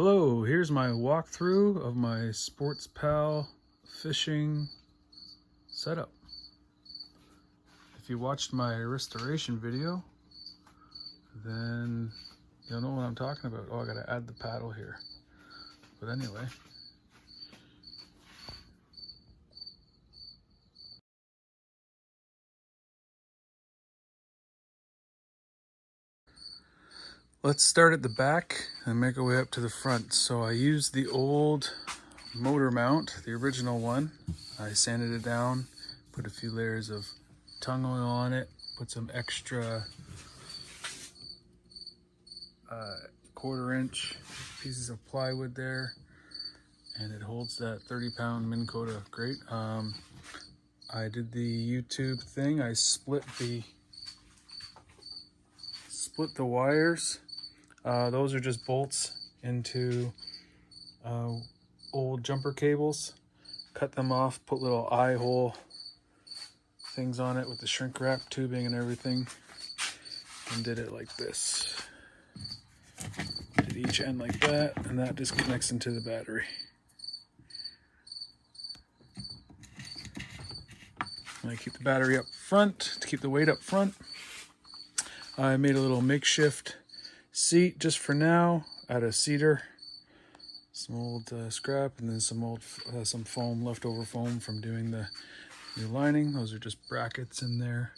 Hello, here's my walkthrough of my Sportspal fishing setup. If you watched my restoration video, then you'll know what I'm talking about. Oh, I gotta add the paddle here. But anyway. Let's start at the back and make our way up to the front. So I used the old motor mount, the original one. I sanded it down, put a few layers of tung oil on it, put some extra 1/4-inch pieces of plywood there, and it holds that 30-pound Minn Kota great. I did the YouTube thing. I split the wires. Those are just bolts into old jumper cables. Cut them off, put little eye hole things on it with the shrink wrap tubing and everything, and did it like this. Did each end like that, and that just connects into the battery. And I keep the battery up front to keep the weight up front. I made a little makeshift seat just for now out of cedar, some old scrap, and then some foam, leftover foam from doing the new lining. Those are just brackets in there.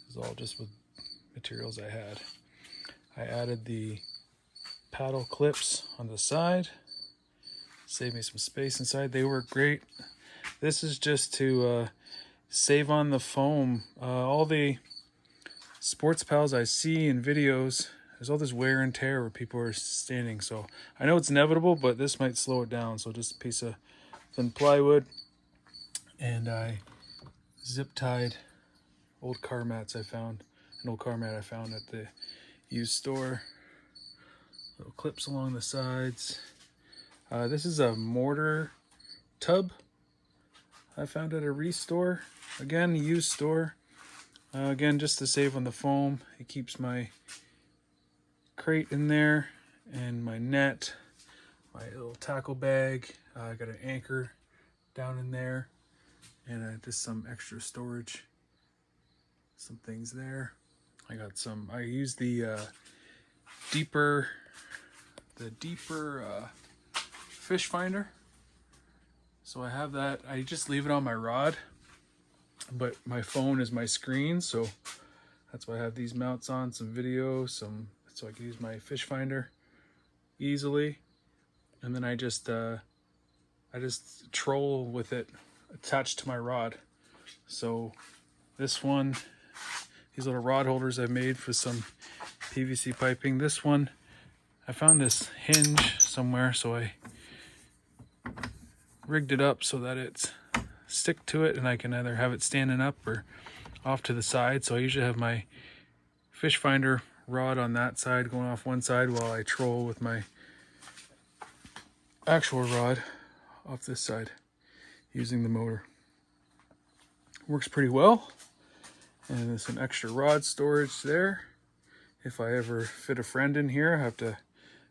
It's all just with materials I had. I added the paddle clips on the side, saved me some space inside. They work great. This is just to save on the foam. All the Sportspals I see in videos, there's all this wear and tear where people are standing. So I know it's inevitable, but this might slow it down. So just a piece of thin plywood, and I zip tied old car mats I found, an old car mat I found at the used store. Little clips along the sides. This is a mortar tub I found at a restore. Again, used store. Again, just to save on the foam. It keeps my crate in there and my net, my little tackle bag. I got an anchor down in there, and just some extra storage. Some things there. I used the deeper fish finder. So I have that. I just leave it on my rod, but my phone is my screen, so that's why I have these mounts on, some video, so I can use my fish finder easily. And then I just troll with it attached to my rod. So this one, these little rod holders I made for some PVC piping. This one, I found this hinge somewhere, so I rigged it up so that it's stick to it, and I can either have it standing up or off to the side. So I usually have my fish finder rod on that side going off one side while I troll with my actual rod off this side using the motor. Works pretty well. And there's some extra rod storage there. If I ever fit a friend in here, I have to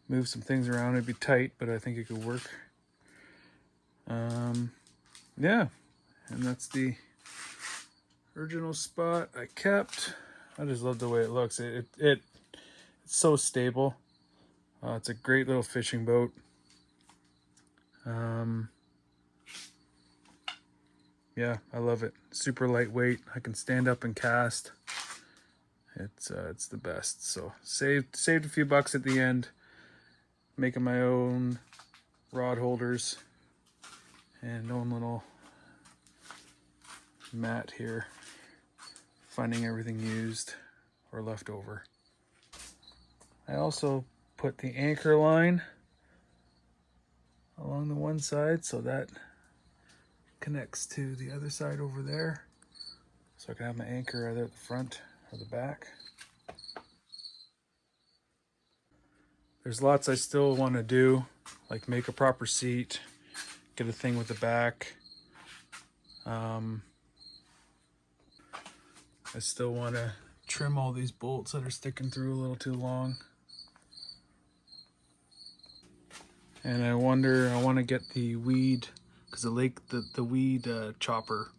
move some things around. It'd be tight, but I think it could work. Yeah, and that's the original spot I kept. I just love the way it looks. It's so stable. It's a great little fishing boat. Yeah, I love it. Super lightweight. I can stand up and cast. It's the best. So saved a few bucks at the end, making my own rod holders and own little mat here, finding everything used or left over. I also put the anchor line along the one side, so that connects to the other side over there, so I can have my anchor either at the front or the back. There's lots I still want to do, like make a proper seat, get a thing with the back. I still want to trim all these bolts that are sticking through a little too long. And I want to get the weed, because the weed chopper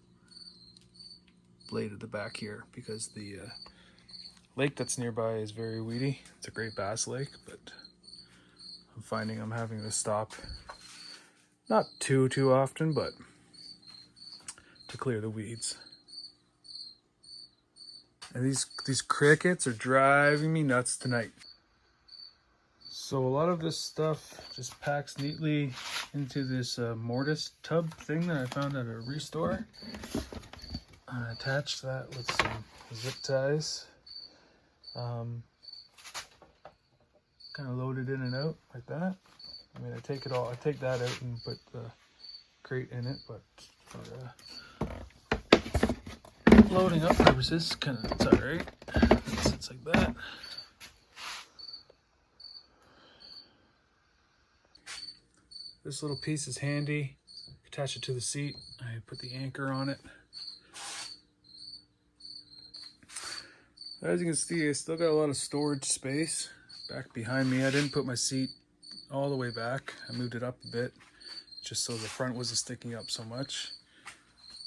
blade at the back here, because the lake that's nearby is very weedy. It's a great bass lake, but I'm finding I'm having to stop, not too often, but to clear the weeds. And these crickets are driving me nuts tonight. So a lot of this stuff just packs neatly into this mortise tub thing that I found at a restore. I attached that with some zip ties. Kind of loaded in and out like that. I mean, I take that out and put the crate in it, but for loading up purposes, it's alright. It sits like that. This little piece is handy. Attach it to the seat. I put the anchor on it. As you can see, I still got a lot of storage space back behind me. I didn't put my seat all the way back. I moved it up a bit just so the front wasn't sticking up so much.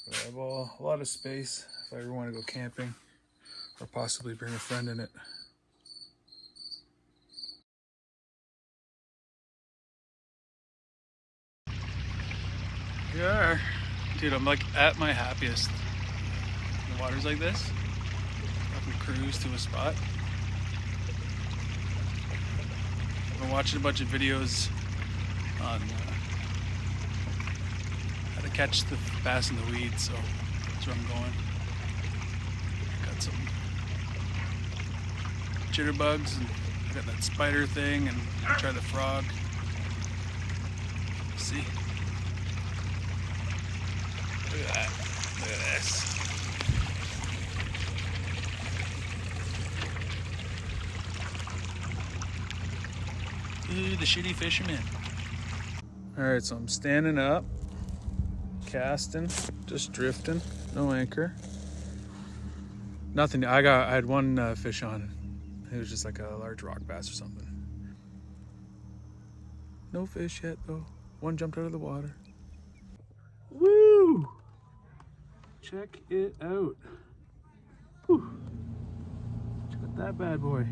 But I have a lot of space if I ever want to go camping or possibly bring a friend in it. Yeah, dude, I'm like at my happiest. The water's like this. I can cruise to a spot. I've been watching a bunch of videos on how to catch the bass in the weeds, so that's where I'm going. Got some jitterbugs, and I got that spider thing, and I'll try the frog. See? Look at that. Look at this. Ooh, the shitty fisherman. Alright, so I'm standing up, casting, just drifting, no anchor. Nothing. I had one fish on. It was just like a large rock bass or something. No fish yet though. One jumped out of the water. Woo! Check it out. Whew. Check out that bad boy.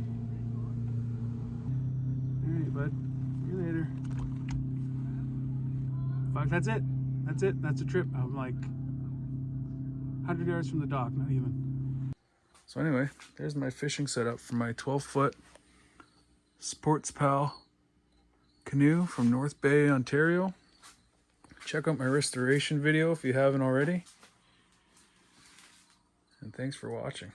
Alright, bud. See you later. Fuck, that's it. That's it. That's a trip. I'm like 100 yards from the dock, not even. So anyway, there's my fishing setup for my 12-foot Sportspal Canoe from North Bay, Ontario. Check out my restoration video if you haven't already. And thanks for watching.